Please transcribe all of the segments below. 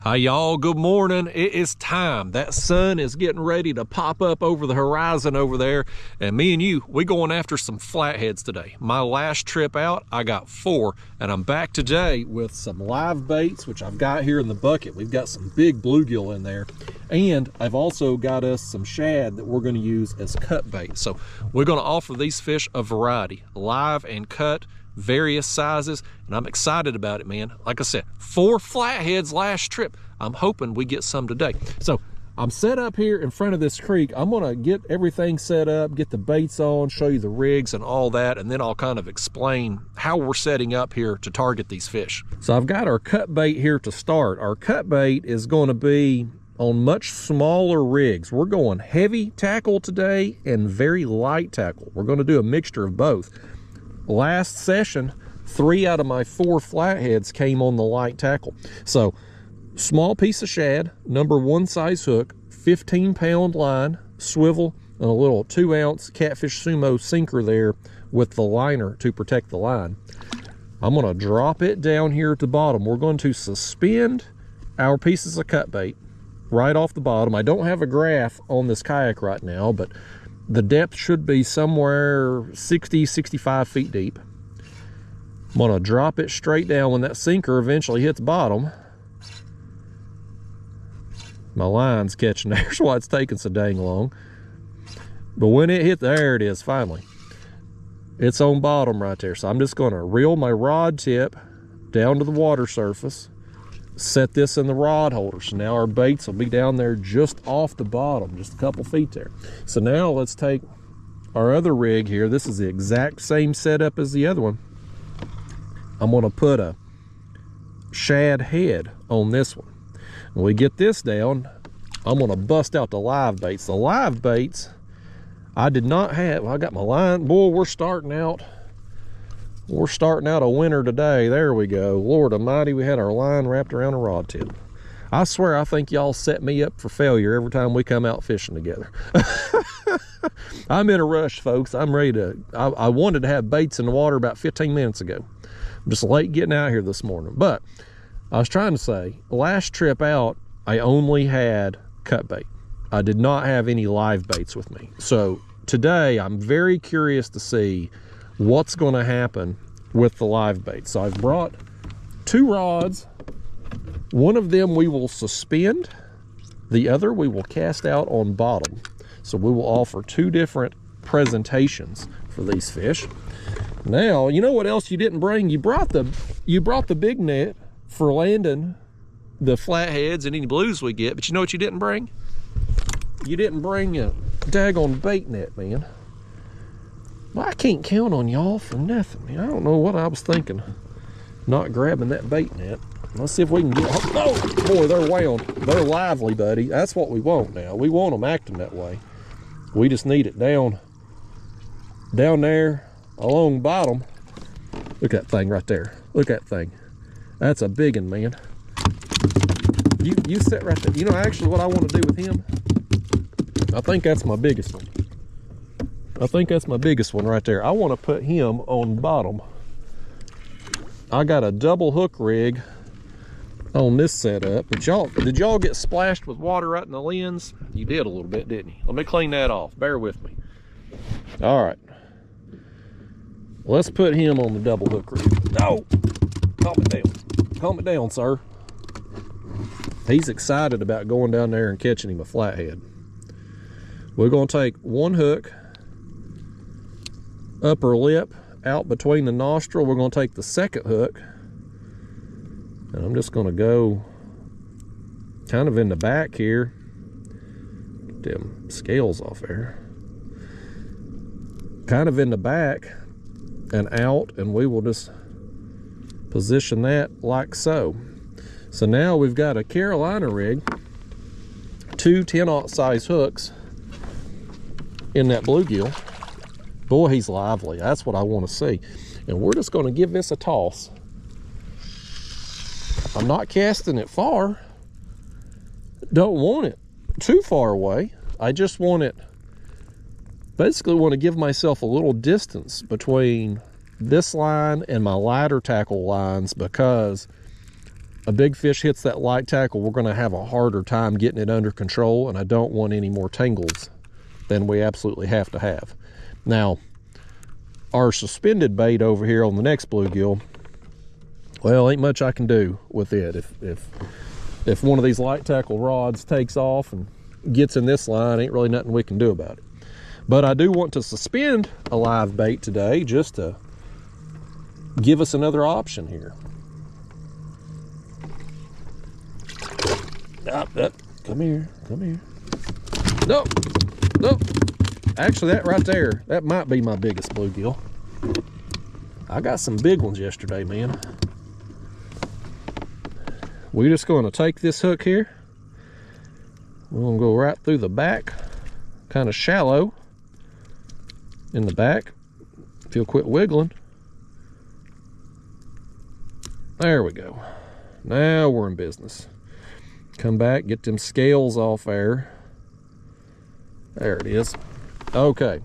Hi y'all, good morning. It is time. That sun is getting ready to pop up over the horizon over there, and me and you, we going after some flatheads today. My last trip out, I got 4, and I'm back today with some live baits, which I've got here in the bucket. We've got some big bluegill in there, and I've also got us some shad that we're going to use as cut bait. So we're going to offer these fish a variety, live and cut, various sizes, and I'm excited about it, man. Like I said, 4 flatheads last trip. I'm hoping we get some today. So I'm set up here in front of this creek. I'm gonna get everything set up, get the baits on, show you the rigs and all that, and then I'll kind of explain how we're setting up here to target these fish. So I've got our cut bait here to start. Our cut bait is going to be on much smaller rigs. We're going heavy tackle today and very light tackle. We're going to do a mixture of both. Last session, 3 out of my 4 flatheads came on the light tackle. So small piece of shad, number 1 size hook, 15-pound line, swivel, and a little 2-ounce Catfish Sumo sinker there with the liner to protect the line. I'm going to drop it down here at the bottom. We're going to suspend our pieces of cut bait right off the bottom. I don't have a graph on this kayak right now, but the depth should be somewhere 60-65 feet deep. I'm going to drop it straight down. When that sinker eventually hits bottom, my line's catching. There's why it's taking so dang long. But when it hit, there it is, finally. It's on bottom right there. So I'm just going to reel my rod tip down to the water surface, set this in the rod holder. So now our baits will be down there just off the bottom, just a couple feet there. So now let's take our other rig here. This is the exact same setup as the other one. I'm going to put a shad head on this one. When we get this down, I'm going to bust out the live baits. The live baits, I did not have. I got my line. Boy, we're starting out a winter today. There we go. Lord almighty, we had our line wrapped around a rod tip. I swear, I think y'all set me up for failure every time we come out fishing together. I'm in a rush, folks. I'm ready to, I wanted to have baits in the water about 15 minutes ago. I'm just late getting out here this morning. But I was trying to say, last trip out, I only had cut bait. I did not have any live baits with me. So today, I'm very curious to see what's going to happen with the live bait. So I've brought 2 rods. One of them we will suspend, the other we will cast out on bottom. So we will offer 2 different presentations for these fish. Now, you know what else you didn't bring? You brought the big net for landing the flatheads and any blues we get, but you know what you didn't bring? You didn't bring a daggone bait net, man. Well, I can't count on y'all for nothing, man. I don't know what I was thinking, not grabbing that bait net. Let's see if we can get, oh boy, they're wound. They're lively, buddy. That's what we want now. We want them acting that way. We just need it down there along bottom. Look at that thing right there. Look at that thing. That's a big one, man. You sit right there. You know actually what I want to do with him? I think that's my biggest one. I think that's my biggest one right there. I want to put him on bottom. I got a double hook rig on this setup. Did y'all get splashed with water right in the lens? You did a little bit, didn't you? Let me clean that off. Bear with me. All right. Let's put him on the double hook rig. No! Calm it down. Calm it down, sir. He's excited about going down there and catching him a flathead. We're going to take 1 hook, upper lip, out between the nostril. We're going to take the 2nd hook, and I'm just going to go kind of in the back here. Get them scales off there. Kind of in the back and out, and we will just position that like so. So now we've got a Carolina rig, 2 10-aught size hooks in that bluegill. Boy, he's lively. That's what I want to see. And we're just going to give this a toss. I'm not casting it far. Don't want it too far away. I just want it, basically want to give myself a little distance between this line and my lighter tackle lines, because a big fish hits that light tackle, we're going to have a harder time getting it under control, and I don't want any more tangles than we absolutely have to have. Now, our suspended bait over here on the next bluegill, well, ain't much I can do with it. If one of these light tackle rods takes off and gets in this line, ain't really nothing we can do about it. But I do want to suspend a live bait today just to give us another option here. Come here. Nope. Actually, that right there, that might be my biggest bluegill. I got some big ones yesterday, man. We're just going to take this hook here. We're going to go right through the back, kind of shallow in the back. If you'll quit wiggling. There we go. Now we're in business. Come back, get them scales off there. There it is. Okay.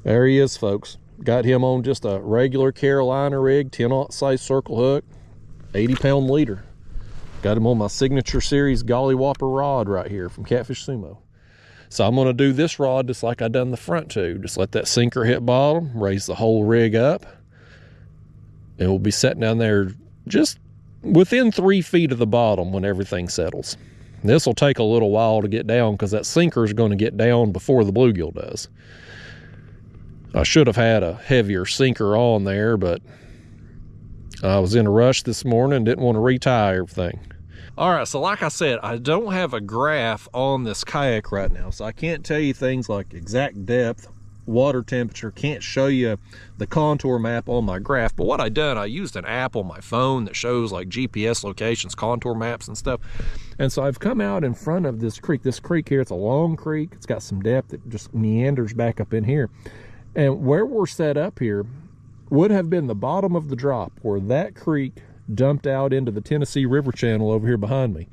There he is, folks. Got him on just a regular Carolina rig, 10/0 size circle hook, 80-pound leader. Got him on my signature series Golly Whopper rod right here from Catfish Sumo. So I'm going to do this rod just like I done the front two. Just let that sinker hit bottom, raise the whole rig up, and we'll be sitting down there just within 3 feet of the bottom when everything settles. This will take a little while to get down because that sinker is going to get down before the bluegill does. I should have had a heavier sinker on there, but I was in a rush this morning, didn't want to retie everything. All right, so like I said, I don't have a graph on this kayak right now, so I can't tell you things like exact depth, water temperature, can't show you the contour map on my graph. But what I done, I used an app on my phone that shows like GPS locations, contour maps and stuff. And so I've come out in front of this creek. This creek here, it's a long creek. It's got some depth. It just meanders back up in here. And where we're set up here would have been the bottom of the drop where that creek dumped out into the Tennessee River channel over here behind me.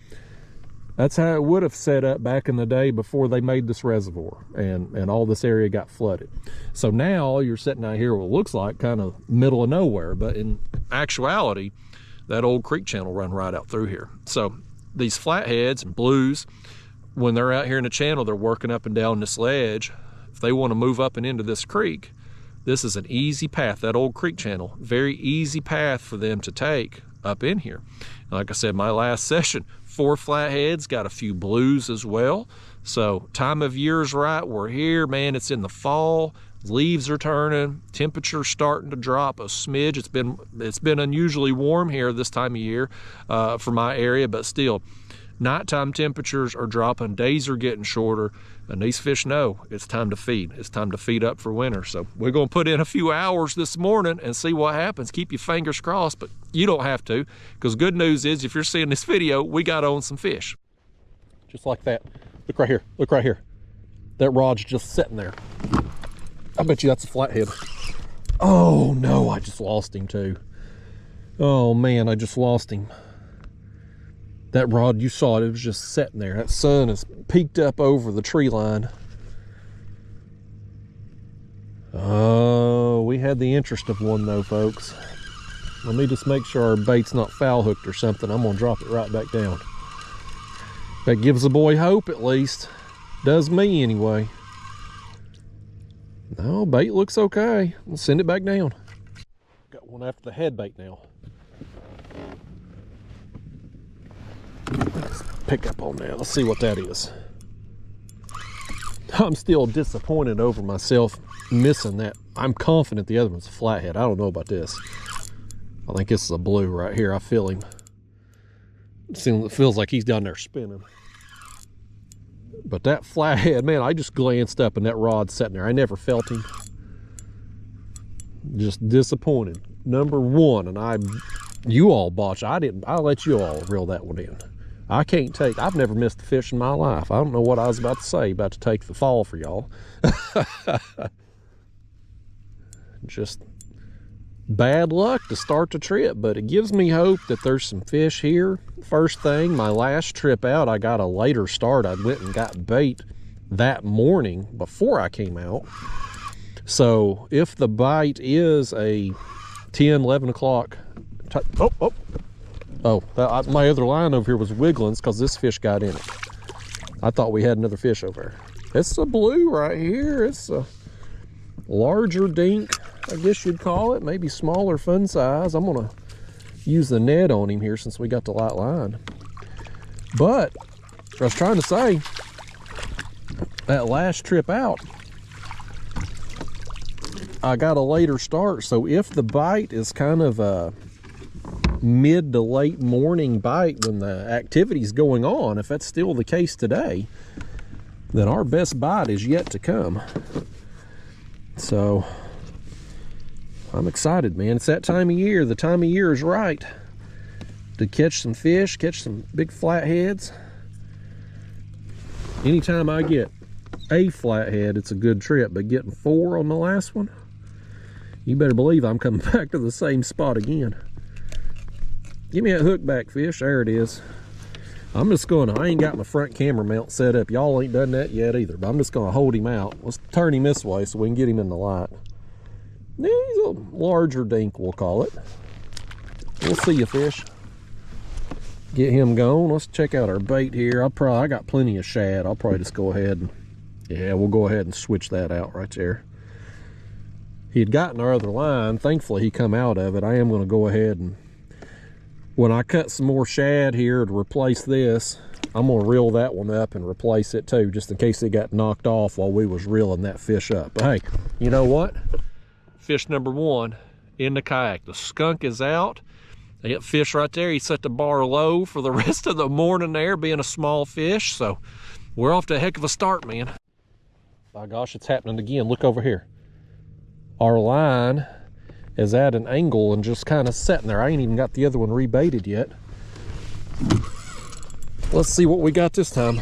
That's how it would have set up back in the day before they made this reservoir and all this area got flooded. So now you're sitting out here what looks like kind of middle of nowhere, but in actuality, that old creek channel run right out through here. So these flatheads and blues, when they're out here in the channel, they're working up and down this ledge. If they want to move up and into this creek, this is an easy path, that old creek channel, very easy path for them to take up in here. Like I said, my last session, 4 flatheads, got a few blues as well. So time of year's right, we're here, man, it's in the fall, leaves are turning, temperature's starting to drop a smidge. It's been unusually warm here this time of year for my area, but still, nighttime temperatures are dropping, days are getting shorter, and these fish know it's time to feed. It's time to feed up for winter. So we're gonna put in a few hours this morning and see what happens. Keep your fingers crossed, but you don't have to, because good news is if you're seeing this video, we got on some fish. Just like that. Look right here, look right here. That rod's just sitting there. I bet you that's a flathead. Oh no, I just lost him too. Oh man, I just lost him. That rod, you saw it, it was just sitting there. That sun is peaked up over the tree line. Oh, we had the interest of one though, folks. Let me just make sure our bait's not foul hooked or something. I'm gonna drop it right back down. That gives the boy hope at least. Does me anyway. No, bait looks okay. We'll send it back down. Got one after the head bait now. Let's pick up on that. Let's see what that is. I'm still disappointed over myself missing that. I'm confident the other one's a flathead. I don't know about this. I think this is a blue right here. I feel him. It feels like he's down there spinning. But that flathead, man, I just glanced up and that rod's sitting there. I never felt him. Just disappointed. Number one, and you all botched. I let you all reel that one in. I can't take, I've never missed a fish in my life. I don't know what I was about to say, about to take the fall for y'all. Just bad luck to start the trip, but it gives me hope that there's some fish here. First thing, my last trip out, I got a later start. I went and got bait that morning before I came out. So if the bite is a 10, 11 o'clock, Oh, my other line over here was wiggling because this fish got in it. I thought we had another fish over there. It's a blue right here. It's a larger dink, I guess you'd call it. Maybe smaller fun size. I'm gonna use the net on him here since we got the light line. But I was trying to say, that last trip out, I got a later start. So if the bite is kind of a mid to late morning bite when the activity's going on, if that's still the case today, then our best bite is yet to come. So I'm excited, man. It's that time of year. The time of year is right to catch some fish, catch some big flatheads. Anytime I get a flathead, it's a good trip, but getting 4 on the last one, you better believe I'm coming back to the same spot again. Give me that hookback fish. There it is. I'm just gonna, I ain't got my front camera mount set up. Y'all ain't done that yet either, but I'm just gonna hold him out. Let's turn him this way so we can get him in the light. Yeah, he's a larger dink, we'll call it. We'll see you, fish. Get him going. Let's check out our bait here. I got plenty of shad. I'll probably just go ahead and, yeah, we'll go ahead and switch that out right there. He had gotten our other line. Thankfully, he come out of it. I am gonna go ahead and, when I cut some more shad here to replace this, I'm gonna reel that one up and replace it too, just in case it got knocked off while we was reeling that fish up. But hey, you know what? Fish number 1 in the kayak. The skunk is out. They got fish right there. He set the bar low for the rest of the morning there, being a small fish. So we're off to a heck of a start, man. My gosh, it's happening again. Look over here. Our line is at an angle and just kind of sitting there. I ain't even got the other one rebaited yet. Let's see what we got this time.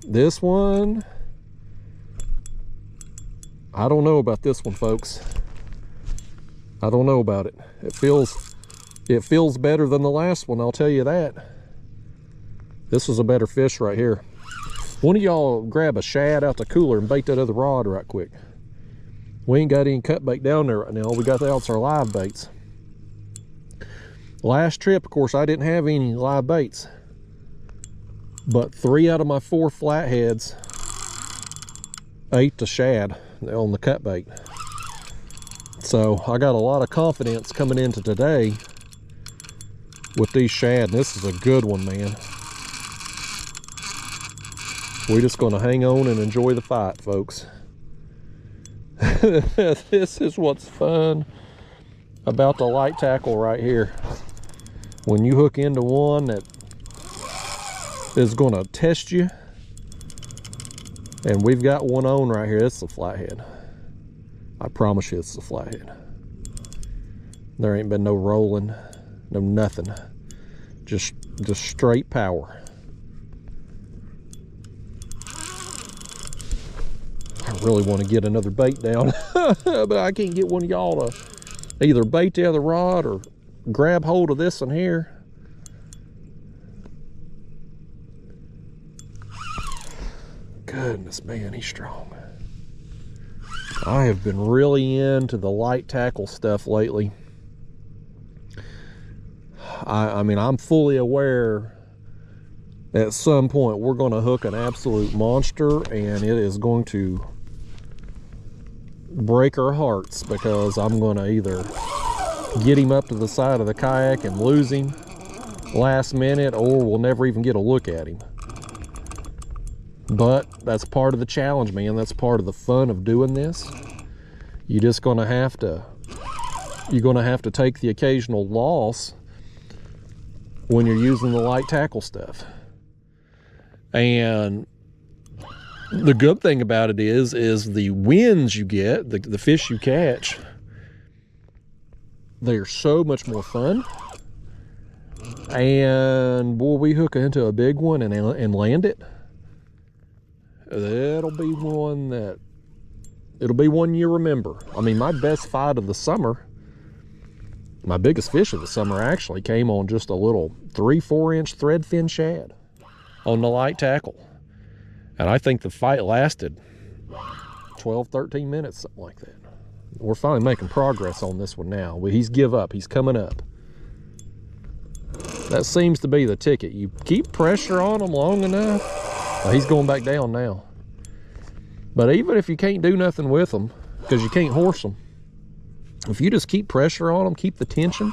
This one, I don't know about this one, folks. I don't know about it. It feels better than the last one, I'll tell you that. This was a better fish right here. One of y'all grab a shad out the cooler and bait that other rod right quick. We ain't got any cut bait down there right now. We got else our live baits. Last trip, of course, I didn't have any live baits, but 3 out of my 4 flatheads ate the shad on the cut bait. So I got a lot of confidence coming into today with these shad. And this is a good one, man. We're just gonna hang on and enjoy the fight, folks. This is what's fun about the light tackle right here. When you hook into one that is gonna test you, and we've got one on right here. It's a flathead. I promise you it's a flathead. There ain't been no rolling, no nothing. Just straight power. I really want to get another bait down, but I can't get one of y'all to either bait the other rod or grab hold of this one here. Goodness, man, he's strong. I have been really into the light tackle stuff lately. I mean, I'm fully aware at some point we're going to hook an absolute monster, and it is going to break our hearts because I'm going to either get him up to the side of the kayak and lose him last minute, or we'll never even get a look at him. But that's part of the challenge, man. That's part of the fun of doing this. You're just going to have to take the occasional loss when you're using the light tackle stuff. And the good thing about it is the wins you get, the fish you catch, they're so much more fun. And boy, we hook into a big one and land it. It'll be one you remember. I mean, my best fight of the summer, my biggest fish of the summer actually came on just a little 3-4 inch thread fin shad on the light tackle. And I think the fight lasted 12-13 minutes, something like that. We're finally making progress on this one now. He's give up. He's coming up. That seems to be the ticket. You keep pressure on him long enough. Oh, he's going back down now. But even if you can't do nothing with them, because you can't horse them, if you just keep pressure on them, keep the tension,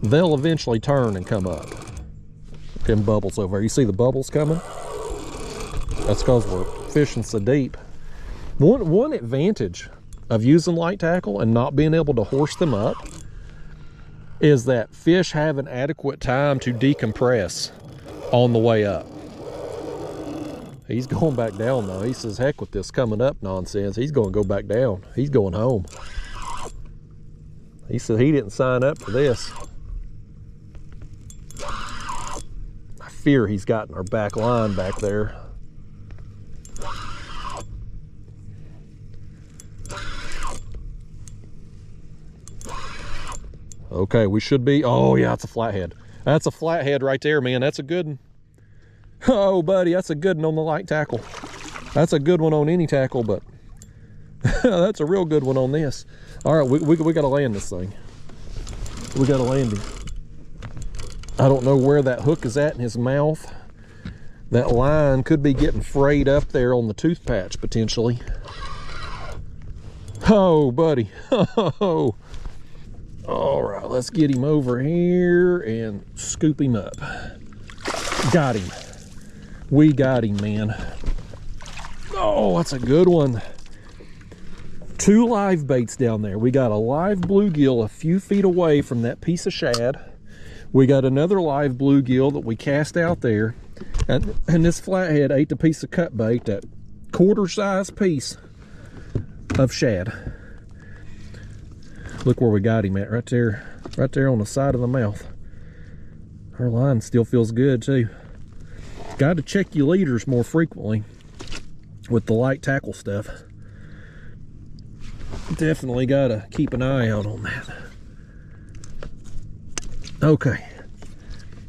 they'll eventually turn and come up. Them bubbles over there. You see the bubbles coming? That's because we're fishing so deep. One advantage of using light tackle and not being able to horse them up is that fish have an adequate time to decompress on the way up. He's going back down though. He says, heck with this coming up nonsense. He's going to go back down. He's going home. He said he didn't sign up for this. I fear he's gotten our back line back there. Okay, we should be, oh yeah, it's a flathead. That's a flathead right there, man. That's a good one. Oh, buddy, that's a good one on the light tackle. That's a good one on any tackle, but that's a real good one on this. All right, we got to land this thing. We got to land him. I don't know where that hook is at in his mouth. That line could be getting frayed up there on the tooth patch, potentially. Oh, buddy. Oh. All right, let's get him over here and scoop him up. Got him. We got him, man. Oh, that's a good one. 2 live baits down there. We got a live bluegill a few feet away from that piece of shad. We got another live bluegill that we cast out there. And this flathead ate the piece of cut bait, that quarter-size piece of shad. Look where we got him at, right there on the side of the mouth. Our line still feels good too. Got to check your leaders more frequently with the light tackle stuff. Definitely got to keep an eye out on that. Okay,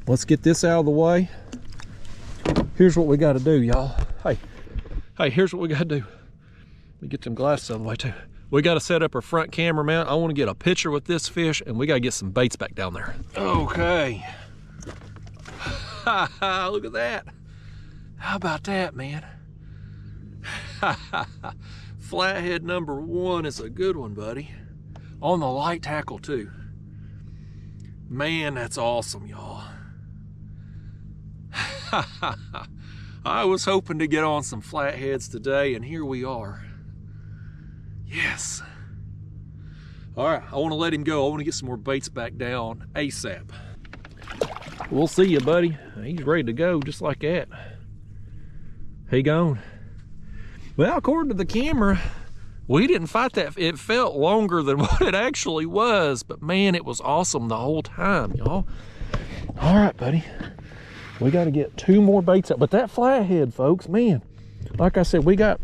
let's get this out of the way. Here's what we got to do, y'all. Hey, here's what we got to do. Let me get them glasses out of the way too. We got to set up our front camera mount. I want to get a picture with this fish, and we got to get some baits back down there. Okay. Look at that. How about that, man? Flathead number 1 is a good one, buddy. On the light tackle, too. Man, that's awesome, y'all. I was hoping to get on some flatheads today, and here we are. Yes. All right, I want to let him go. I want to get some more baits back down ASAP. We'll see you, buddy. He's ready to go just like that. He gone. Well, according to the camera, we didn't fight that. It felt longer than what it actually was, but man, it was awesome the whole time, y'all. All right, buddy. We got to get 2 more baits up. But that flathead, folks, man, like I said, we got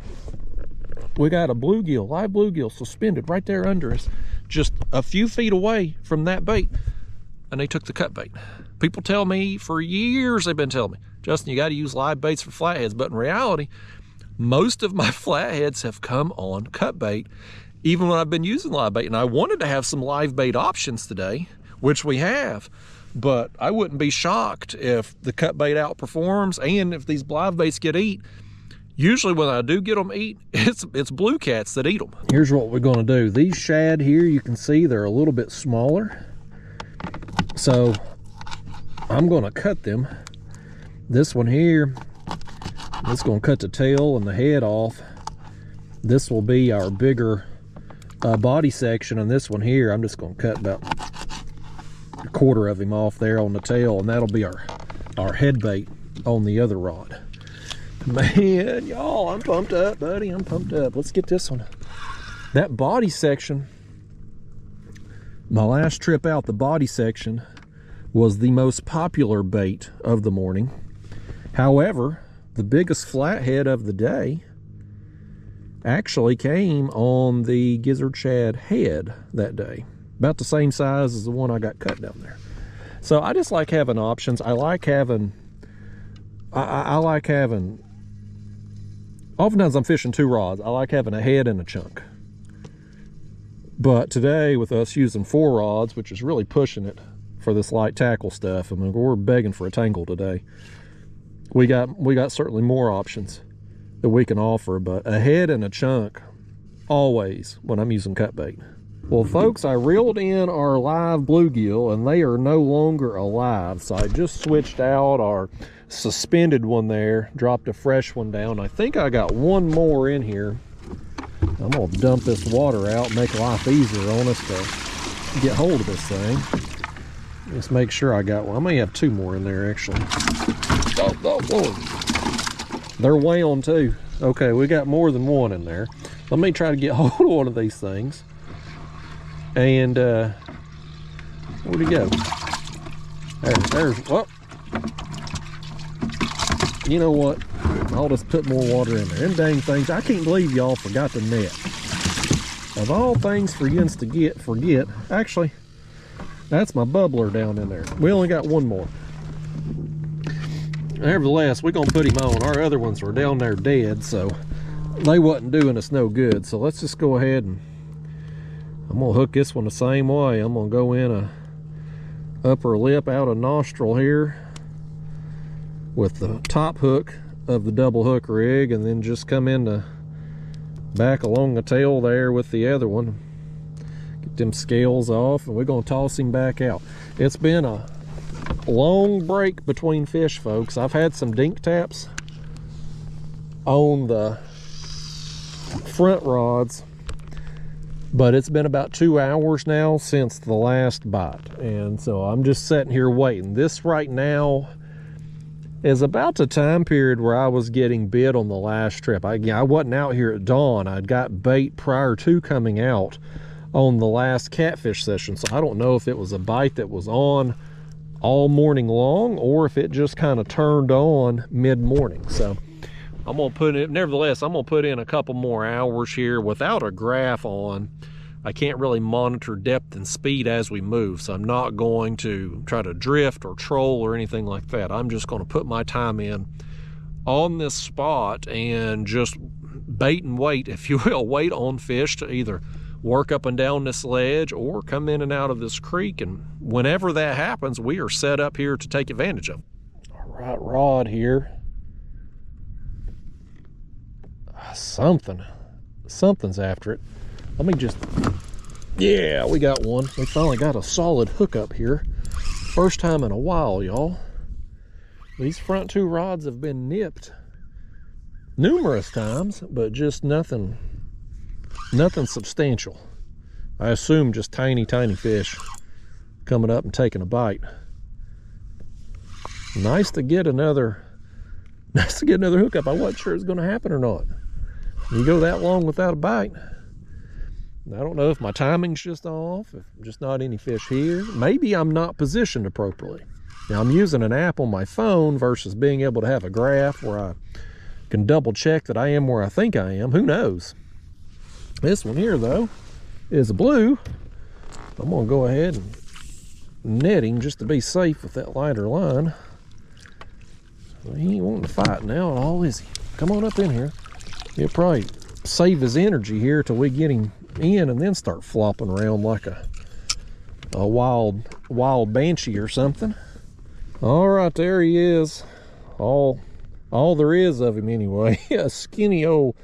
a bluegill, live bluegill suspended right there under us, just a few feet away from that bait, and they took the cut bait. People tell me for years, they've been telling me, Justin, you got to use live baits for flatheads. But in reality, most of my flatheads have come on cut bait, even when I've been using live bait. And I wanted to have some live bait options today, which we have, but I wouldn't be shocked if the cut bait outperforms, and if these live baits get eat. Usually when I do get them eat, it's blue cats that eat them. Here's what we're gonna do. These shad here, you can see they're a little bit smaller. So I'm gonna cut them. This one here, it's gonna cut the tail and the head off. This will be our bigger body section, and this one here, I'm just gonna cut about a quarter of him off there on the tail, and that'll be our head bait on the other rod. Man, y'all, I'm pumped up, buddy. I'm pumped up. Let's get this one. That body section, my last trip out, the body section was the most popular bait of the morning. However, the biggest flathead of the day actually came on the gizzard shad head that day. About the same size as the one I got cut down there. So I just like having options. I like having, oftentimes I'm fishing 2 rods. I like having a head and a chunk. But today, with us using 4 rods, which is really pushing it for this light tackle stuff, I mean, we're begging for a tangle today. We got certainly more options that we can offer, but a head and a chunk always when I'm using cut bait. Well, folks, I reeled in our live bluegill and they are no longer alive, so I just switched out our suspended one there, dropped a fresh one down. I think I got one more in here. I'm gonna dump this water out, make life easier on us to get hold of this thing. Just make sure I got one. I may have 2 more in there actually. Oh Lord. They're whaling too. Okay, we got more than one in there. Let me try to get hold of one of these things. And where'd he go? There's well, you know what? I'll just put more water in there. Them dang things, I can't believe y'all forgot the net. Of all things for yins to forget, actually, that's my bubbler down in there. We only got one more. Nevertheless, we're gonna put him on. Our other ones were down there dead, so they wasn't doing us no good. So let's just go ahead and I'm gonna hook this one the same way. I'm gonna go in a upper lip out a nostril here with the top hook of the double hook rig, and then just come in the back along the tail there with the other one. Get them scales off, and we're gonna toss him back out. It's been a long break between fish, folks. I've had some dink taps on the front rods, but it's been about 2 hours now since the last bite, and so I'm just sitting here waiting. This right now is about the time period where I was getting bit on the last trip. I wasn't out here at dawn. I'd got bait prior to coming out on the last catfish session, so I don't know if it was a bite that was on all morning long or if it just kind of turned on mid-morning. So I'm gonna put it, nevertheless, I'm gonna put in a couple more hours here without a graph on. I can't really monitor depth and speed as we move, so I'm not going to try to drift or troll or anything like that. I'm just going to put my time in on this spot and just bait and wait, if you will. Wait on fish to either work up and down this ledge or come in and out of this creek, and whenever that happens, we are set up here to take advantage of. All right, rod here. Something's after it. Let me just, yeah, we got one. We finally got a solid hookup here. First time in a while, y'all. These front 2 rods have been nipped numerous times, but just nothing substantial. I assume just tiny fish coming up and taking a bite. Nice to get another hookup. I wasn't sure it was going to happen or not. You go that long without a bite. I don't know if my timing's just off, if just not any fish here. Maybe I'm not positioned appropriately. Now, I'm using an app on my phone versus being able to have a graph where I can double check that I am where I think I am. Who knows? This one here, though, is a blue. I'm gonna go ahead and net him just to be safe with that lighter line. He ain't wanting to fight now at all, is he? Come on up in here. He'll probably save his energy here till we get him in and then start flopping around like a wild banshee or something. All right, there he is. All there is of him anyway. A skinny old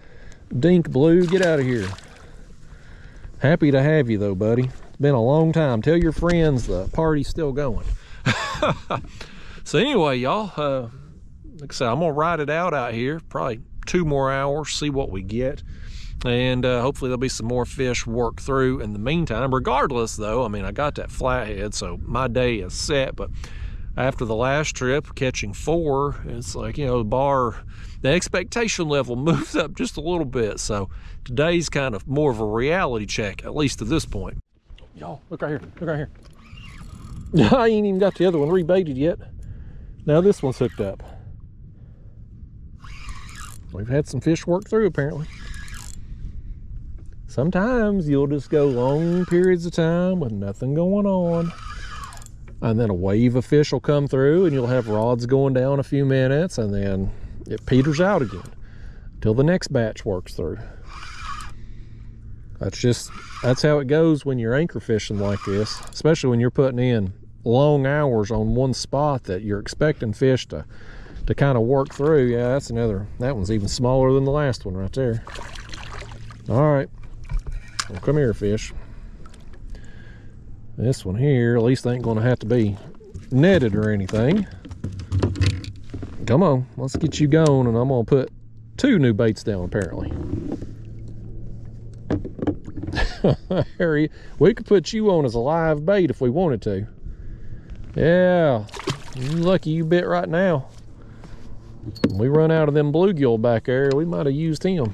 dink blue. Get out of here. Happy to have you though, buddy. It's been a long time. Tell your friends the party's still going. So anyway, y'all, like I said, I'm gonna ride it out here, probably 2 more hours, see what we get, and hopefully there'll be some more fish work through in the meantime. Regardless though, I mean, I got that flathead, so my day is set. But after the last trip, catching 4, it's like, you know, the expectation level moves up just a little bit. So today's kind of more of a reality check, at least to this point. Y'all, look right here, look right here. I ain't even got the other one rebaited yet. Now this one's hooked up. We've had some fish work through apparently. Sometimes you'll just go long periods of time with nothing going on, and then a wave of fish will come through and you'll have rods going down a few minutes, and then it peters out again until the next batch works through. That's how it goes when you're anchor fishing like this, especially when you're putting in long hours on one spot that you're expecting fish to kind of work through. Yeah, that's another, that one's even smaller than the last one right there. All right, well, come here, fish. This one here, at least ain't gonna have to be netted or anything. Come on, let's get you going, and I'm gonna put 2 new baits down apparently. Harry, we could put you on as a live bait if we wanted to. Yeah, you're lucky you bit right now. When we run out of them bluegill back there, we might have used him.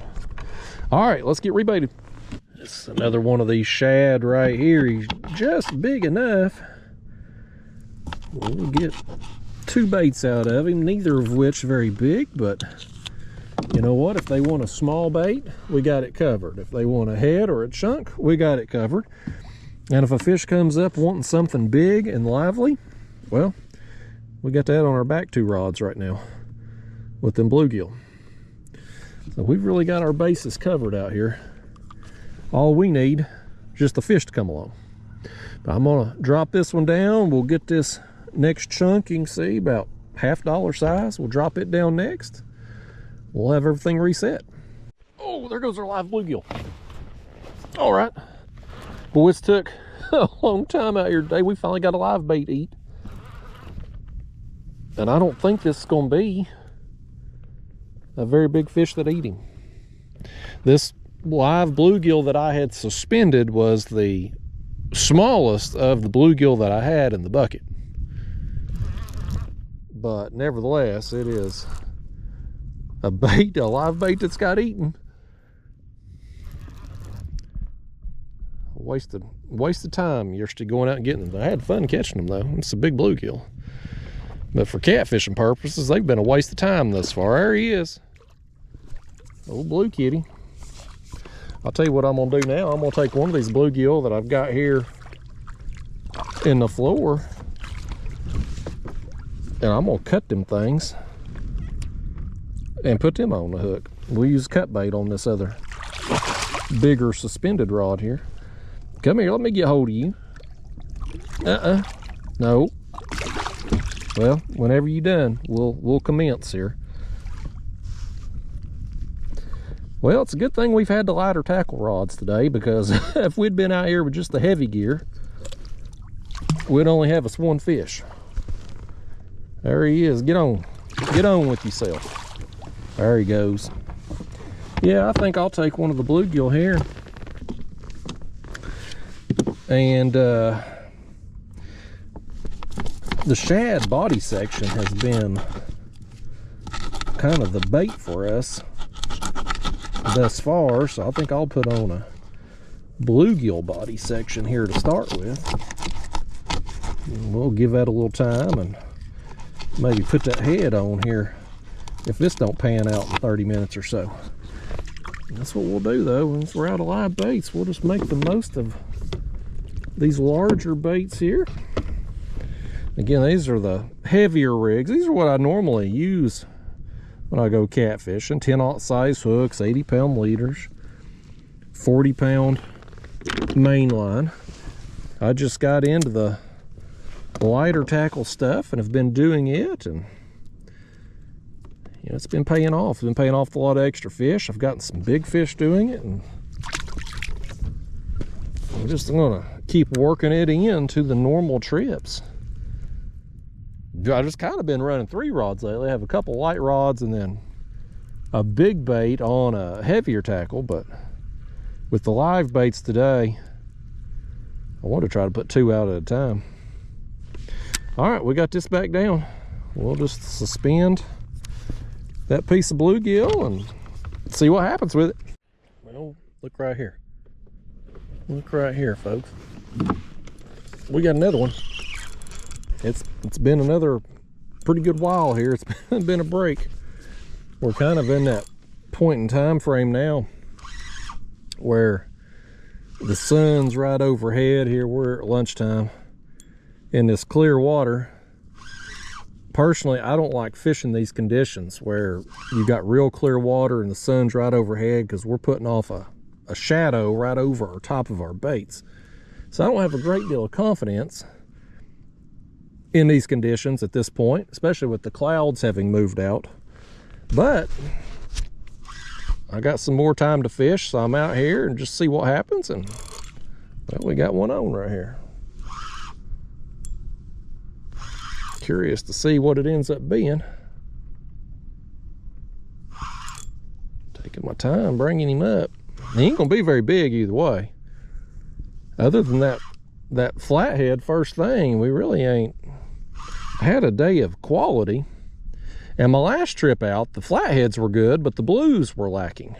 All right, let's get rebaited. It's another one of these shad right here. He's just big enough. We'll get 2 baits out of him, neither of which very big, but you know what? If they want a small bait, we got it covered. If they want a head or a chunk, we got it covered. And if a fish comes up wanting something big and lively, well, we got that on our back 2 rods right now with them bluegill. So we've really got our bases covered out here. All we need is just the fish to come along. But I'm gonna drop this one down. We'll get this next chunk, you can see about $half size. We'll drop it down next. We'll have everything reset. Oh, there goes our live bluegill. All right. Well, it's took a long time out here today. We finally got a live bait to eat. And I don't think this is gonna be a very big fish that eat him. This live bluegill that I had suspended was the smallest of the bluegill that I had in the bucket. But nevertheless, it is a bait, a live bait that's got eaten. Wasted time yesterday going out and getting them. I had fun catching them though. It's a big bluegill. But for catfishing purposes, they've been a waste of time thus far. There he is. Old blue kitty. I'll tell you what I'm gonna do now. I'm gonna take one of these bluegill that I've got here in the floor, and I'm gonna cut them things and put them on the hook. We'll use cut bait on this other bigger suspended rod here. Come here, let me get hold of you. No. Well, whenever you're done, we'll commence here. Well, it's a good thing we've had the lighter tackle rods today, because if we'd been out here with just the heavy gear, we'd only have us 1 fish. There he is. Get on with yourself. There he goes. Yeah, I think I'll take one of the bluegill here. And the shad body section has been kind of the bait for us thus far, so I think I'll put on a bluegill body section here to start with. And we'll give that a little time and maybe put that head on here if this don't pan out in 30 minutes or so. That's what we'll do though. Once we're out of live baits, we'll just make the most of these larger baits here. Again, these are the heavier rigs. These are what I normally use when I go catfishing. 10-aught size hooks, 80-pound leaders, 40-pound main line. I just got into the lighter tackle stuff and have been doing it, and you know, it's been paying off. It's been paying off a lot of extra fish. I've gotten some big fish doing it, and I'm just gonna keep working it into the normal trips. I just kind of been running 3 rods lately. I have a couple light rods and then a big bait on a heavier tackle, but with the live baits today, I want to try to put 2 out at a time. All right, we got this back down. We'll just suspend that piece of bluegill and see what happens with it. Well, look right here. Look right here, folks. We got another one. It's been another pretty good while here. It's been a break. We're kind of in that point in time frame now where the sun's right overhead. Here we're at lunchtime in this clear water. Personally, I don't like fishing these conditions where you got real clear water and the sun's right overhead, because we're putting off a a shadow right over our top of our baits. So I don't have a great deal of confidence in these conditions at this point, especially with the clouds having moved out. But I got some more time to fish, so I'm out here and just see what happens. And well, we got one on right here. Curious to see what it ends up being. Taking my time bringing him up. He ain't gonna be very big either way. Other than that flathead first thing, we really ain't had a day of quality. And my last trip out, the flatheads were good, but the blues were lacking.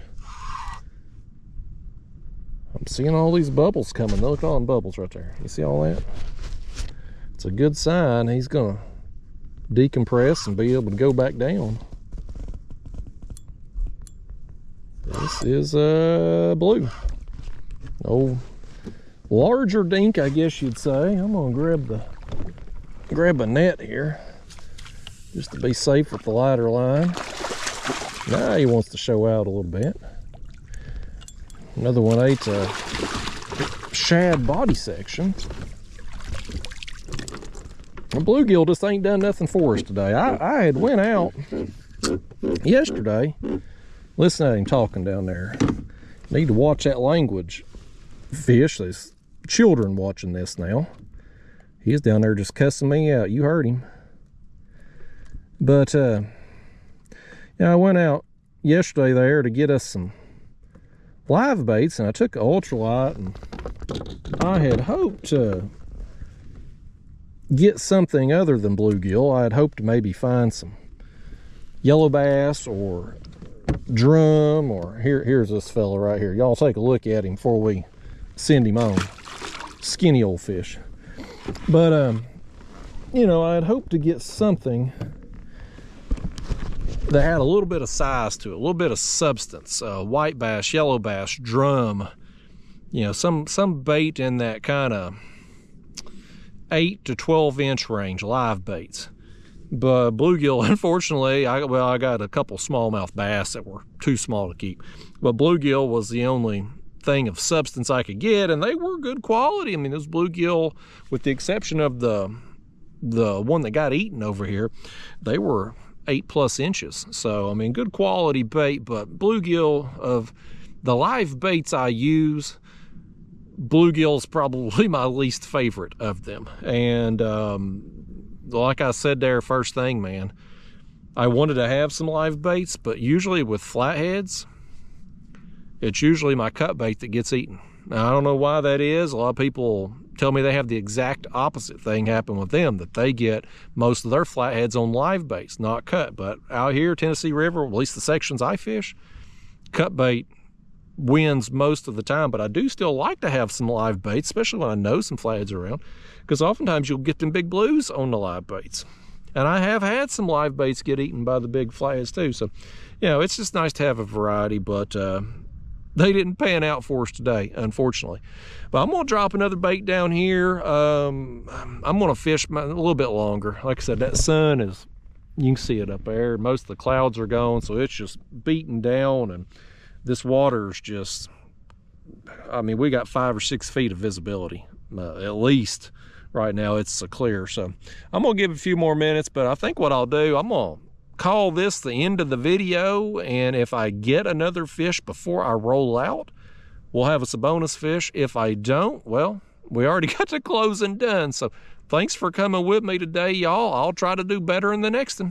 I'm seeing all these bubbles coming. Look at all them bubbles right there. You see all that? It's a good sign. He's gonna decompress and be able to go back down. This is blue. Oh, larger dink, I guess you'd say. I'm gonna grab a net here just to be safe with the lighter line. Now he wants to show out a little bit. Another one ate a shad body section. The bluegill just ain't done nothing for us today. I had went out yesterday. Listen to him talking down there. Need to watch that language. Fish, there's children watching this now. He's down there just cussing me out. You heard him. But yeah, I went out yesterday there to get us some live baits, and I took an ultralight, and I had hoped to get something other than bluegill. I had hoped to maybe find some yellow bass or drum, or here's this fella right here. Y'all take a look at him before we send him on. Skinny old fish. But you know, I had hoped to get something that had a little bit of size to it, a little bit of substance. White bass, yellow bass, drum, you know, some bait in that kind of 8 to 12 inch range, live baits. But bluegill, unfortunately, I got a couple smallmouth bass that were too small to keep. But bluegill was the only thing of substance I could get, and they were good quality. I mean, those bluegill, with the exception of the one that got eaten over here, they were 8+ inches. So I mean, good quality bait. But bluegill, of the live baits I use, bluegill is probably my least favorite of them. And like I said there first thing, man, I wanted to have some live baits, but usually with flatheads, it's usually my cut bait that gets eaten. Now, I don't know why that is. A lot of people tell me they have the exact opposite thing happen with them, that they get most of their flatheads on live baits, not cut. But out here, Tennessee River, at least the sections I fish, cut bait wins most of the time. But I do still like to have some live baits, especially when I know some flatheads are around, because oftentimes you'll get them big blues on the live baits. And I have had some live baits get eaten by the big flatheads too. So, you know, it's just nice to have a variety, but they didn't pan out for us today, unfortunately. But I'm gonna drop another bait down here. I'm gonna fish a little bit longer. Like I said, that sun is, you can see it up there. Most of the clouds are gone, so it's just beating down, and this water's just, I mean, we got 5 or 6 feet of visibility, at least right now. It's so clear. So I'm gonna give it a few more minutes, but I think what I'll do, I'm gonna call this the end of the video, and if I get another fish before I roll out, we'll have us a bonus fish. If I don't, well, we already got the closing done. So thanks for coming with me today, y'all. I'll try to do better in the next one.